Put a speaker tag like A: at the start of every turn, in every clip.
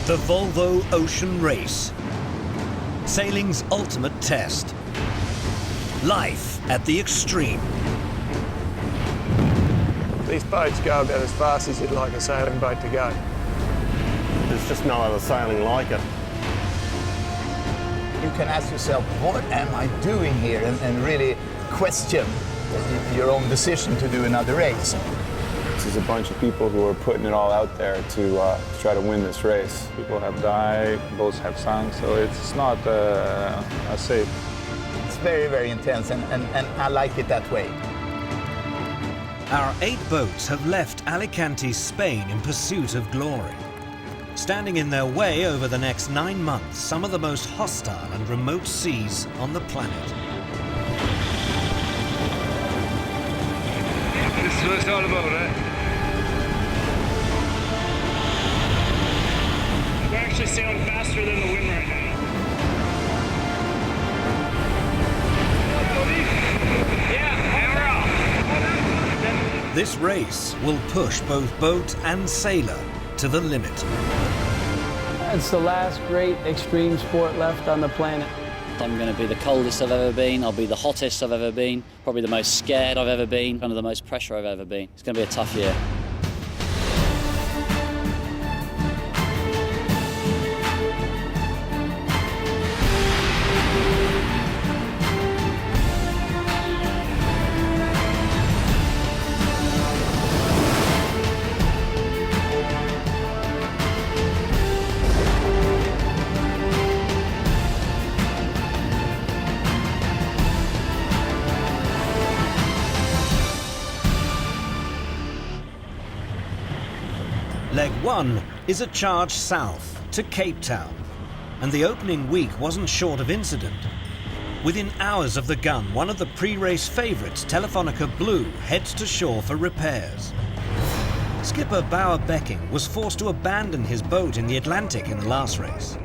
A: The Volvo Ocean Race. Sailing's ultimate test. Life at the extreme.
B: These boats go about as fast as you'd like a sailing boat to go.
C: There's just no other sailing like it.
D: You can ask yourself, what am I doing here? And really question your own decision to do another race.
C: This is a bunch of people who are putting it all out there to try to win this race. People have died, boats have sunk, so it's not safe.
D: It's very, very intense, and I like it that way.
A: Our 8 boats have left Alicante, Spain in pursuit of glory. Standing in their way over the next 9 months, some of the most hostile and remote seas on the planet.
E: This is what it's all about, eh? We're actually sailing faster than the wind right now. Yeah, and we're off.
A: This race will push both boat and sailor to the limit.
F: It's the last great extreme sport left on the planet.
G: I'm going to be the coldest I've ever been, I'll be the hottest I've ever been, probably the most scared I've ever been, under the most pressure I've ever been. It's going to be a tough year.
A: Leg 1 is a charge south to Cape Town, and the opening week wasn't short of incident. Within hours of the gun, one of the pre-race favourites, Telefonica Blue, heads to shore for repairs. Skipper Bauer Becking was forced to abandon his boat in the Atlantic in the last race.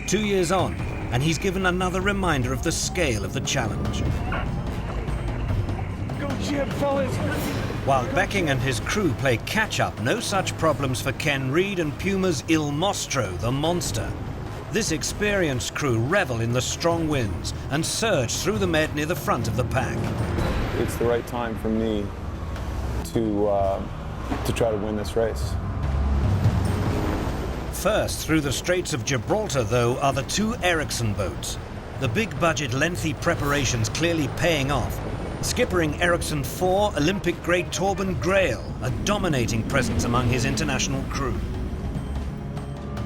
A: 2 years on, and he's given another reminder of the scale of the challenge.
E: Go, Jim, fellas!
A: While Becking and his crew play catch-up, no such problems for Ken Reid and Puma's Il Mostro, the monster. This experienced crew revel in the strong winds and surge through the Med near the front of the pack.
C: It's the right time for me to try to win this race.
A: First through the Straits of Gibraltar, though, are the 2 Ericsson boats. The big-budget, lengthy preparations clearly paying off. Skippering Ericsson 4, Olympic great Torben Grail, a dominating presence among his international crew.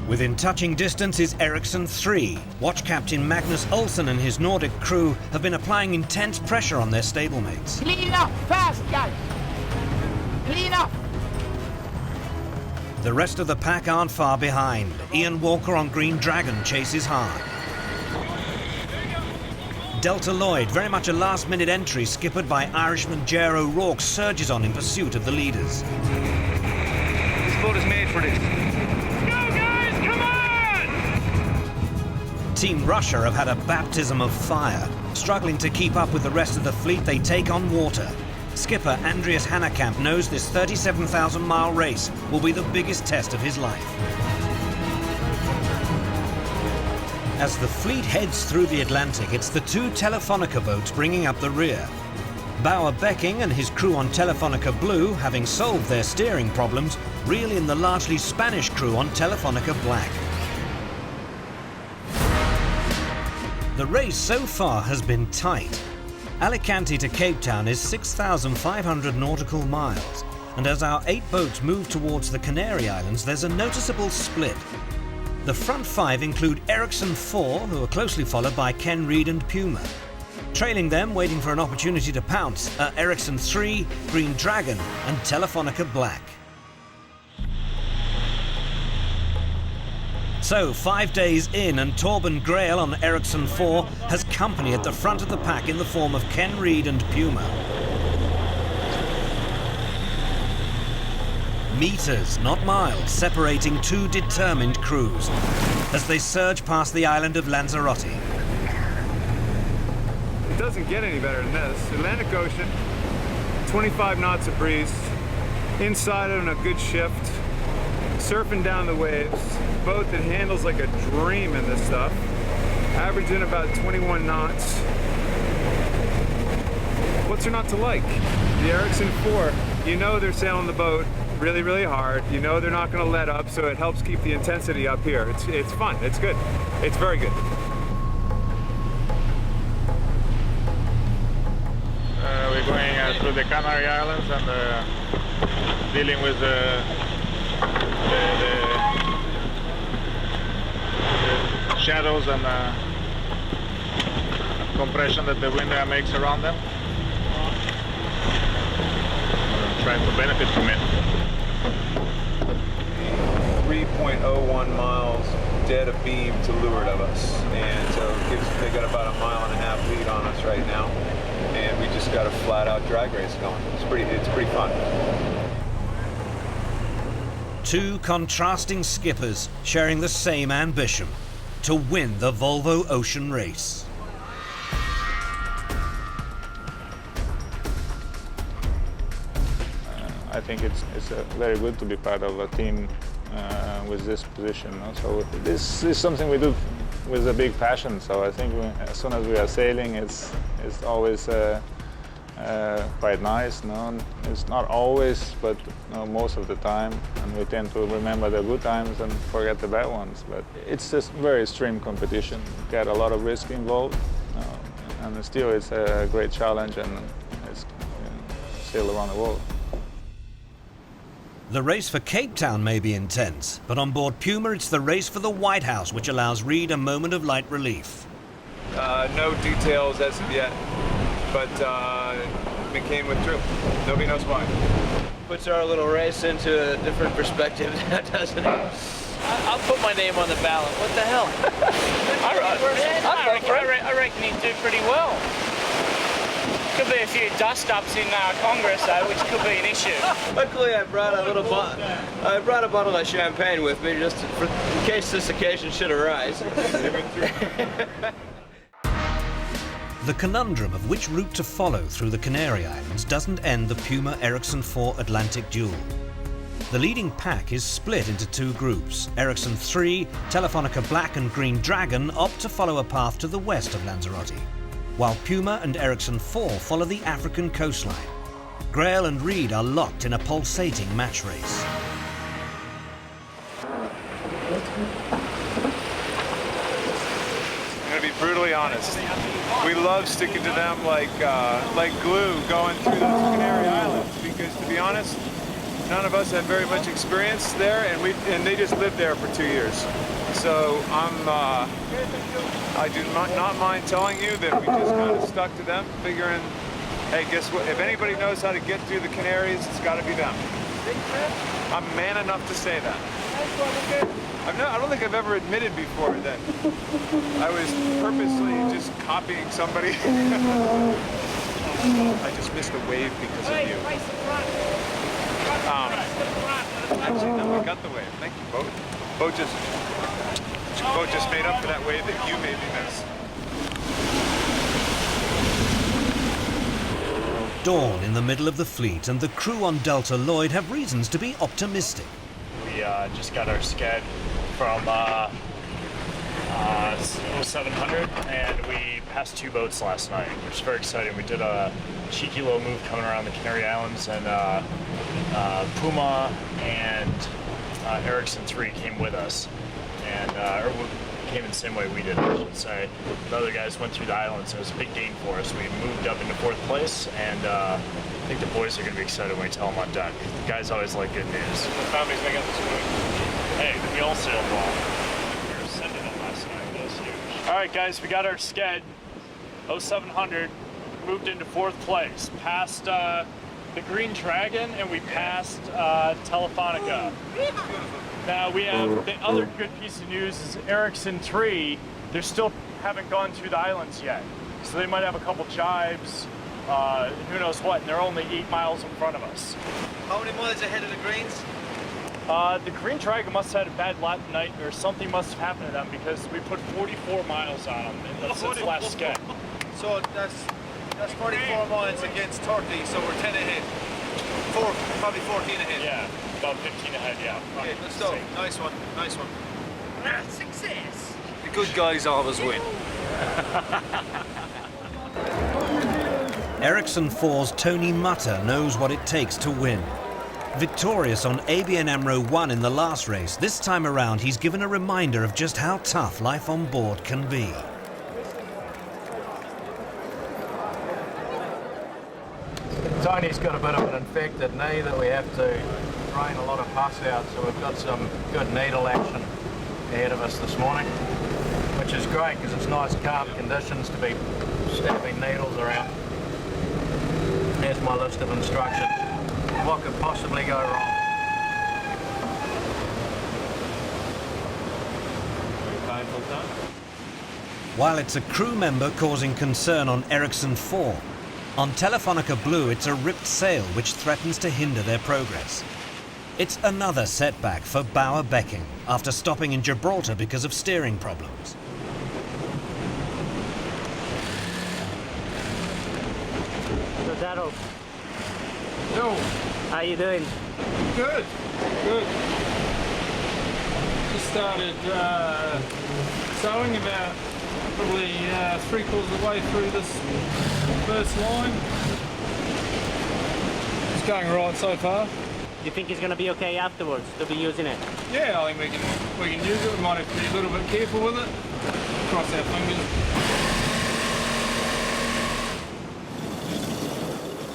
A: Within touching distance is Ericsson 3. Watch Captain Magnus Olsen and his Nordic crew have been applying intense pressure on their stablemates.
H: Clean up, fast, guys! Clean up!
A: The rest of the pack aren't far behind. Ian Walker on Green Dragon chases hard. Delta Lloyd, very much a last-minute entry, skippered by Irishman Ger O'Rourke, surges on in pursuit of the leaders.
E: This boat is made for this. Go, guys, come on!
A: Team Russia have had a baptism of fire. Struggling to keep up with the rest of the fleet, they take on water. Skipper Andreas Hannekamp knows this 37,000-mile race will be the biggest test of his life. As the fleet heads through the Atlantic, it's the 2 Telefonica boats bringing up the rear. Bauer Becking and his crew on Telefonica Blue, having solved their steering problems, reel in the largely Spanish crew on Telefonica Black. The race so far has been tight. Alicante to Cape Town is 6,500 nautical miles, and as our 8 boats move towards the Canary Islands, there's a noticeable split. The front 5 include Ericsson 4, who are closely followed by Ken Reid and Puma. Trailing them, waiting for an opportunity to pounce, are Ericsson 3, Green Dragon and Telefonica Black. So, 5 days in, and Torben Grail on Ericsson 4 has company at the front of the pack in the form of Ken Reid and Puma. Meters, not miles, separating 2 determined crews as they surge past the island of Lanzarote.
E: It doesn't get any better than this. Atlantic Ocean, 25 knots of breeze, inside on a good shift,
C: surfing down the waves. Boat that handles like a dream in this stuff. Averaging about 21 knots. What's there not to like? The Ericsson 4, you know they're sailing the boat really, really hard. You know they're not going to let up, so it helps keep the intensity up here. It's fun. It's good. It's very good. We're going through the Canary Islands and dealing with the shadows and compression that the wind makes around them. Trying to benefit from it. 3.01 miles dead abeam to leeward of us, and so they got about a 1.5 mile lead on us right now, and we just got a flat-out drag race going. It's pretty fun.
A: Two contrasting skippers sharing the same ambition: to win the Volvo Ocean Race.
C: I think it's very good to be part of a team with this position. So this is something we do with a big passion. So I think as soon as we are sailing, it's always quite nice. No, it's not always, but most of the time, and we tend to remember the good times and forget the bad ones. But it's just very extreme competition. Got a lot of risk involved, and still it's a great challenge, and it's still around the world.
A: The race for Cape Town may be intense, but on board Puma it's the race for the White House, which allows Reed a moment of light relief.
C: No details as of yet, but McCain withdrew. Nobody knows why.
I: Puts our little race into a different perspective, doesn't it?
J: I'll put my name on the ballot. What the hell? I reckon he'd do pretty well. Could be a few dust-ups in Congress, though, which could be an issue.
I: Luckily, I brought a bottle of champagne with me, just in case this occasion should arise.
A: The conundrum of which route to follow through the Canary Islands doesn't end the Puma Ericsson 4 Atlantic duel. The leading pack is split into two groups. Ericsson 3, Telefonica Black and Green Dragon opt to follow a path to the west of Lanzarote, while Puma and Ericsson 4 follow the African coastline. Grail and Reed are locked in a pulsating match race.
C: I'm going to be brutally honest. We love sticking to them like glue going through those Canary Islands, because to be honest, none of us have very much experience there, and they just lived there for 2 years. So I do not mind telling you that we just kind of stuck to them, figuring, hey, guess what? If anybody knows how to get through the Canaries, it's got to be them. I'm man enough to say that. I don't think I've ever admitted before that I was purposely just copying somebody. I just missed a wave because of you. Actually, no, we got the wave. Thank you, boat. Boat just made up for that wave that you made me miss.
A: Dawn in the middle of the fleet, and the crew on Delta Lloyd have reasons to be optimistic.
K: We just got our sched from 0700, and we passed 2 boats last night, which is very exciting. We did a cheeky little move coming around the Canary Islands, and Puma and Ericsson 3 came with us, and or came in the same way we did, I should say. The other guys went through the islands, and it was a big gain for us. We moved up into 4th place, and I think the boys are going to be excited when we tell them on deck. The guys always like good news.
C: The families make up this week.
K: Hey, we all sailed well. We were sending them last night. That was huge. All right, guys, we got our sched. 0700, moved into 4th place. Passed the Green Dragon, and we passed Telefonica. Now we have the other good piece of news is Ericsson 3. They still haven't gone through the islands yet, so they might have a couple jibes, who knows what, and they're only 8 miles in front of us.
I: How many miles ahead of the Greens?
K: The Green Dragon must have had a bad lap night, or something must have happened to them, because we put 44 miles on them since last sked.
I: So that's 44 miles against 30, so we're 10 ahead. Probably 14 ahead.
K: Yeah. about 15 ahead, yeah.
E: Okay, let's go. Nice one, nice one.
J: Success!
E: The good guys always win.
A: Ericsson 4's Tony Mutter knows what it takes to win. Victorious on ABN AMRO 1 in the last race, this time around he's given a reminder of just how tough life on board can be.
L: Tony's got a bit of an infected knee that we have to drain a lot of pus out, so we've got some good needle action ahead of us this morning, which is great because it's nice calm conditions to be stabbing needles around. Here's my list of instructions. What could possibly go wrong?
A: While it's a crew member causing concern on Ericsson 4, on Telefonica Blue it's a ripped sail which threatens to hinder their progress. It's another setback for Bauer Becking after stopping in Gibraltar because of steering problems.
J: So Darryl,
E: Yo,
J: how you doing?
E: good, good. Just started sewing about probably 3/4 of the way through this first line. It's going right so far.
J: You think it's going to be okay afterwards to be using it?
E: Yeah, I think we can use it. We might have to be a little bit careful with it. Cross our fingers.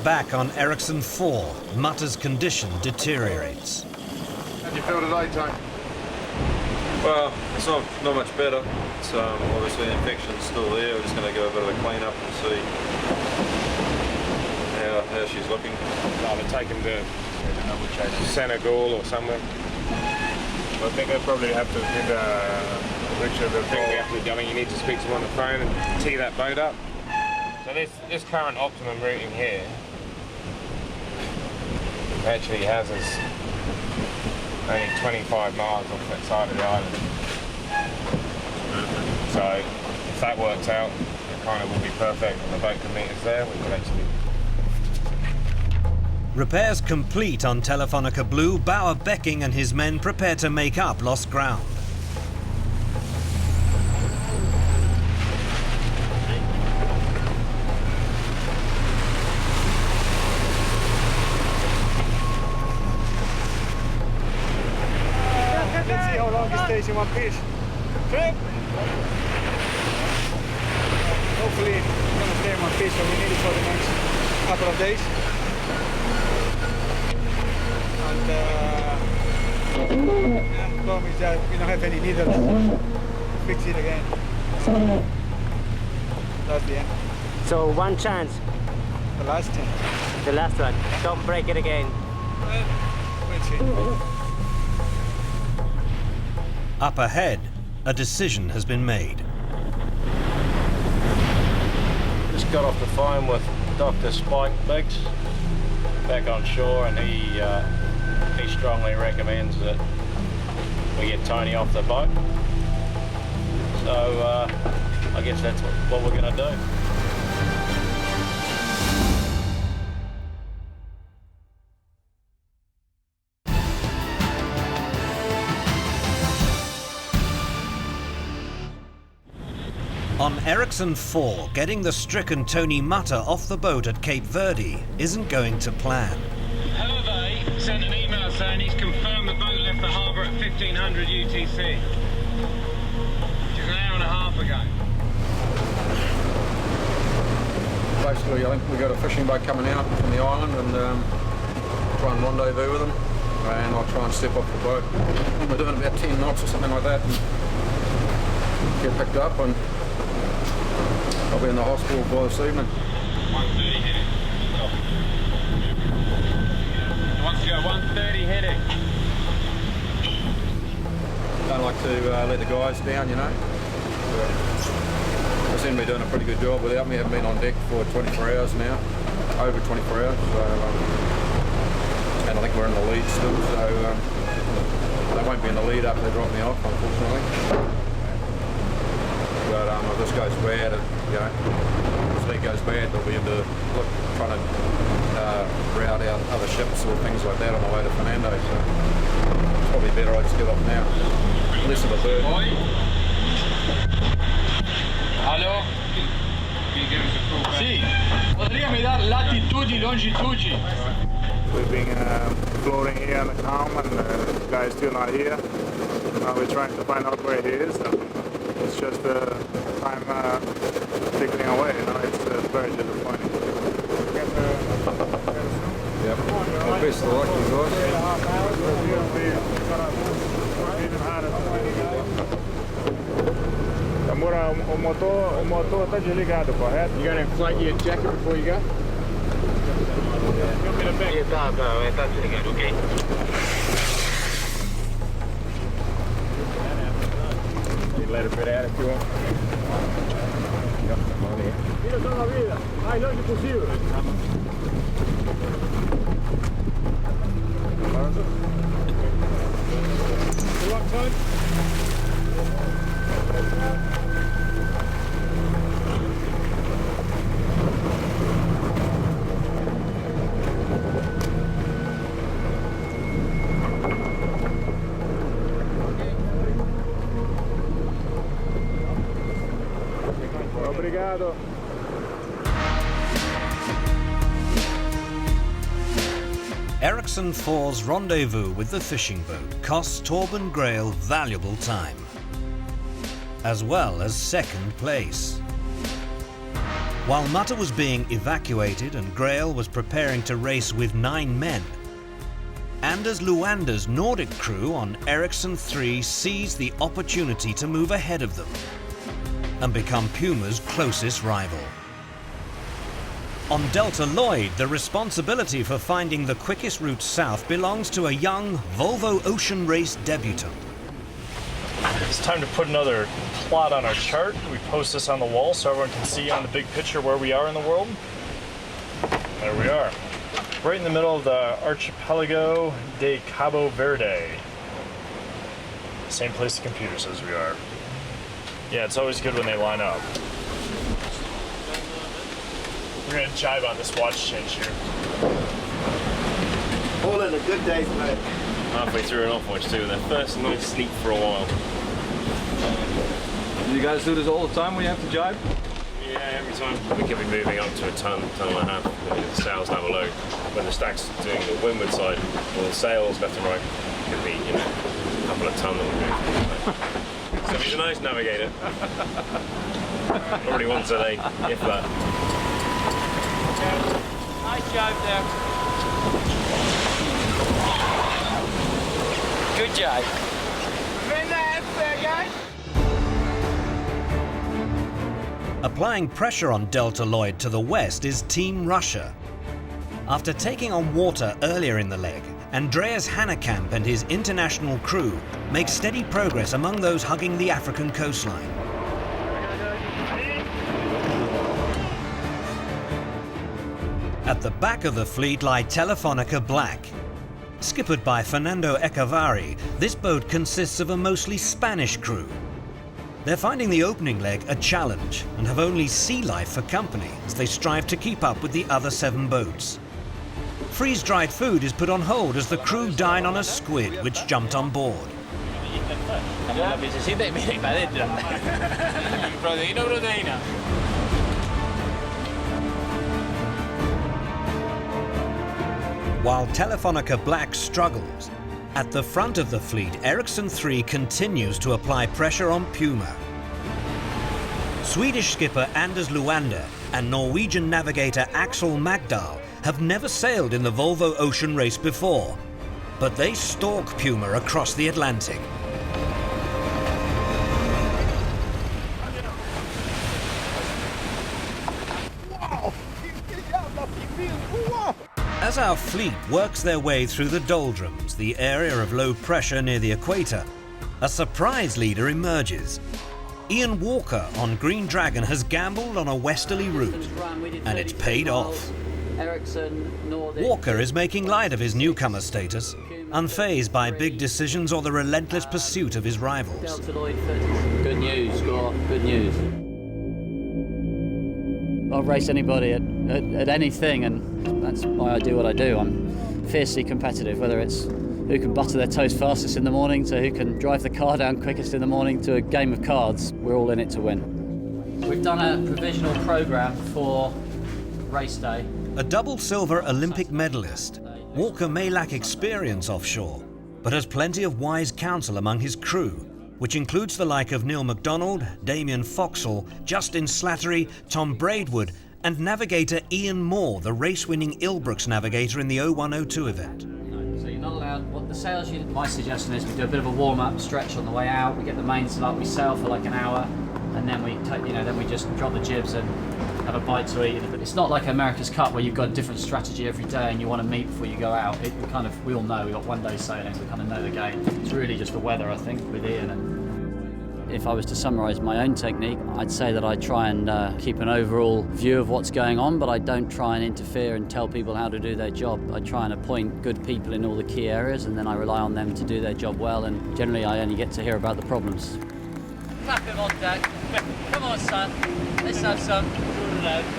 A: Back on Ericsson 4, Mutter's condition deteriorates.
B: How do you feel today, Tony?
I: Well, it's not much better. It's obviously the infection's still there. We're just going to go a bit of a clean up and see how she's looking.
C: Either take him to Senegal or somewhere. I think they'll probably have to get Richard a call. I mean, you need to speak to him on the phone and tee that boat up. So this current optimum routing here actually has us only 25 miles off that side of the island. So if that works out, it kind of will be perfect. The boat can meet us there. We can actually.
A: Repairs complete on Telefonica Blue, Bauer Becking and his men prepare to make up lost ground.
B: Let's see how long it stays in one piece. Okay. Hopefully it's going to stay in one piece, so we need it for the next couple of days. And the problem is that we don't have any needles. Fix it again. That's the end.
J: So one chance.
B: The last chance.
J: The last one. Don't break it again.
B: We'll see.
A: Up ahead, a decision has been made.
M: Just got off the phone with Dr. Spike Biggs back on shore, and he strongly recommends that we get Tony off the boat. So I guess that's what we're going to do.
A: On Ericsson 4, getting the stricken Tony Mutter off the boat at Cape Verde isn't going to plan.
E: Hervé sent an email saying he's confirmed the boat left the harbour at 1500 UTC, which is an hour and a half ago.
L: Basically, I think we got a fishing boat coming out from the island and try and rendezvous with them. And I'll try and step off the boat. We're doing about 10 knots or something like that and get picked up, and I'll be in the hospital by this evening.
E: 130 heading. He wants to go 130 heading.
L: Don't like to let the guys down, you know. They seem to be doing a pretty good job without me. I haven't been on deck for 24 hours now, over 24 hours. So, and I think we're in the lead still, so they won't be in the lead after they drop me off, unfortunately. But if this goes bad, you know, it's fleet goes bad, they'll be able to look, trying to route out other ships or things like that on the way to Fernando. So it's probably better I just give up now. Less of a burden.
E: Allo? Sì, podríami dar latitude, longitude.
C: We've been floating here in the calm, and the guy is still not here. We're trying to find out where he is. It's just time ticking away. It's very disappointing.
L: Yep. Well, best of luck, you
C: Amora, o motor está desligado, correto?
B: You gonna inflate your jacket before you go?
E: Está desligado, ok.
C: Let it bit out if you want.
B: Tira toda a vida, mais longe possível. Good luck, son.
C: Obrigado.
A: Ericsson 4's rendezvous with the fishing boat cost Torben Grail valuable time, as well as second place. While Mutter was being evacuated and Grail was preparing to race with 9 men, Anders Luander's Nordic crew on Ericsson 3 seized the opportunity to move ahead of them and become Puma's closest rival. On Delta Lloyd, the responsibility for finding the quickest route south belongs to a young Volvo Ocean Race debutant.
K: It's time to put another plot on our chart. We post this on the wall so everyone can see on the big picture where we are in the world. There we are. Right in the middle of the Archipelago de Cabo Verde. Same place the computer says we are. Yeah, it's always good when they line up. We're gonna jibe on this watch change here.
D: All in a good day's work.
I: Halfway through an off watch too, their first nice sleep for a while.
N: Do you guys do this all the time when you have to jibe?
I: Yeah, every time. We could be moving up to a ton and a half. The sails down below. When the stack's doing the windward side, or the sails left and right, it could be, a couple of ton that we move. So he's a nice navigator. Probably once a day, if that.
J: Nice job there. Good job.
H: Very nice, guys.
A: Applying pressure on Delta Lloyd to the west is Team Russia. After taking on water earlier in the leg, Andreas Hannekamp and his international crew make steady progress among those hugging the African coastline. At the back of the fleet lie Telefonica Black. Skippered by Fernando Echevarri, this boat consists of a mostly Spanish crew. They're finding the opening leg a challenge and have only sea life for company as they strive to keep up with the other 7 boats. Freeze-dried food is put on hold as the crew dine on a squid which jumped on board. While Telefonica Black struggles, at the front of the fleet, Ericsson 3 continues to apply pressure on Puma. Swedish skipper Anders Luander and Norwegian navigator Axel Magdahl have never sailed in the Volvo Ocean Race before, but they stalk Puma across the Atlantic. As our fleet works their way through the doldrums, the area of low pressure near the equator, a surprise leader emerges. Ian Walker on Green Dragon has gambled on a westerly route, and it's paid off. Walker is making light of his newcomer status, unfazed by big decisions or the relentless pursuit of his rivals.
G: Good news, Gore. Good news. I'll race anybody at anything, and that's why I do what I do. I'm fiercely competitive, whether it's who can butter their toast fastest in the morning to who can drive the car down quickest in the morning to a game of cards. We're all in it to win. We've done a provisional programme for race day.
A: A double silver Olympic medalist, Walker may lack experience offshore, but has plenty of wise counsel among his crew, which includes the like of Neil MacDonald, Damien Foxall, Justin Slattery, Tom Braidwood, and navigator Ian Moore, the race-winning Ilbrooks navigator in the 0102 event.
G: So you're not allowed, what the sails unit, my suggestion is we do a bit of a warm-up stretch on the way out, we get the mainsail up, we sail for like an hour, and then we take, then we just drop the jibs and have a bite to eat. But it's not like America's Cup where you've got a different strategy every day and you want to meet before you go out. We all know we've got one day sailing, so we kind of know the game. It's really just the weather, I think, with Ian. And if I was to summarise my own technique, I'd say that I try and keep an overall view of what's going on, but I don't try and interfere and tell people how to do their job. I try and appoint good people in all the key areas, and then I rely on them to do their job well, and generally I only get to hear about the problems. Clap him on deck. Come on, son. Let's have some.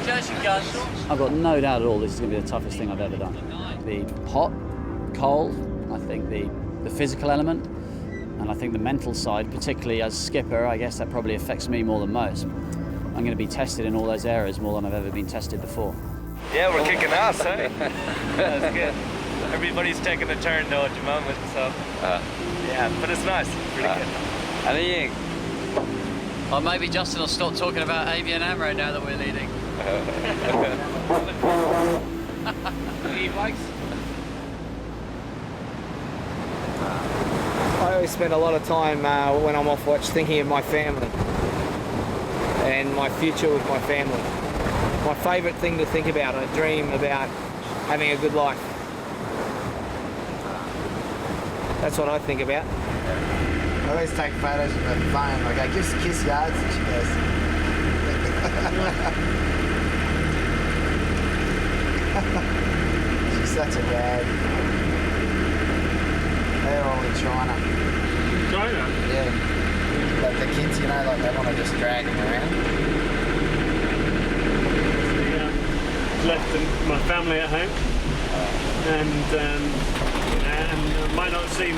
G: Just your guns. I've got no doubt at all this is going to be the toughest thing I've ever done. The hot, cold, I think the physical element, and I think the mental side, particularly as skipper, I guess that probably affects me more than most. I'm going to be tested in all those areas more than I've ever been tested before.
O: Yeah, we're kicking ass, eh? That's good. Everybody's taking a turn though at the moment, so yeah, but it's nice, really good.
G: Anything? Or maybe Justin will stop talking about Avi and Amro now that we're leading. E-bikes?
P: I always spend a lot of time when I'm off watch thinking of my family and my future with my family. My favourite thing to think about, I dream about having a good life. That's what I think about.
Q: I always take photos of her phone, like I just kiss yards and she goes. She's such a dad. They're all in China.
K: China?
Q: Yeah. Like the kids, like they want to just drag them around.
K: Left my family at home, and I might not see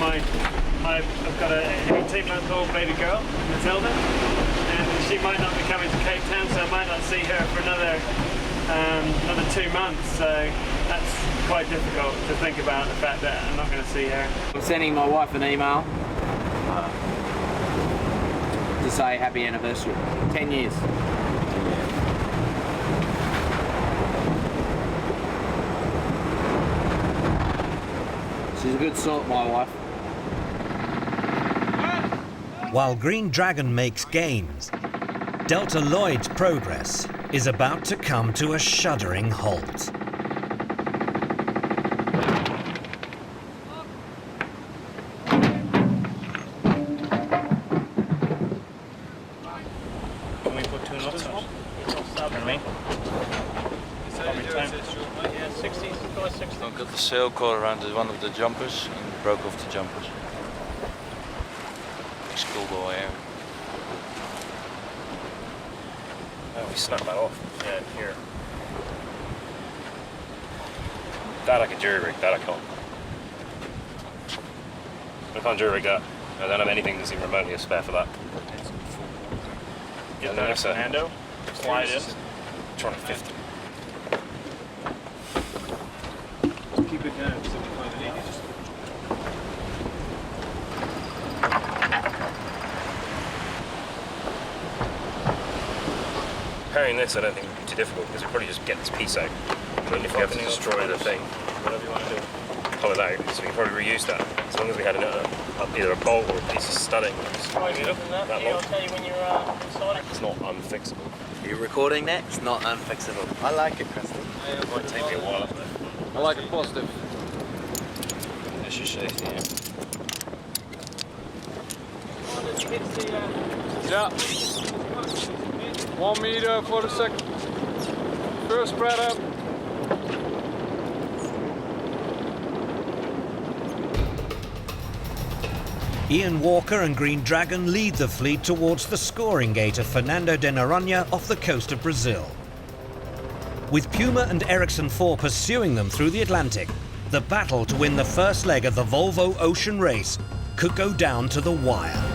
K: I've got a 18-month-old baby girl, Matilda, and she might not be coming to Cape Town, so I might not see her for another 2 months. So that's quite difficult to think about, the fact that I'm not going to see her.
P: I'm sending my wife an email to say happy anniversary. 10 years. She's a good sort, my wife.
A: While Green Dragon makes gains, Delta Lloyd's progress is about to come to a shuddering halt.
K: Can we put 2 knots on? Pardon me? Yeah, 60.
M: I've got the sail caught around one of the jumpers and broke off the jumpers. Schoolboy air.
I: Oh, we snapped that off. Yeah, here. That I can jury rig, that I can't. I can't jury rig that. I don't have anything that's even remotely a spare for that. Yeah, no, it's
K: Fernando, slide in.
I: 250.
K: Just keep it down, 75 and 80.
I: Repairing this I don't think would be too difficult because we probably just get this piece out. But if we have to destroy the thing, whatever you want to do, pull it out, so we can probably reuse that. As long as we had either a bolt or a piece of studding. That long.
J: I'll tell you when you're inside.
I: It's not unfixable.
O: Are you recording that? It's not unfixable. I like it, Preston.
I: It might take me a while up there.
N: I like it positive.
I: There's your safety,
N: Yeah. 1 meter for the second. First spread up.
A: Ian Walker and Green Dragon lead the fleet towards the scoring gate of Fernando de Noronha off the coast of Brazil. With Puma and Ericsson 4 pursuing them through the Atlantic, the battle to win the first leg of the Volvo Ocean Race could go down to the wire.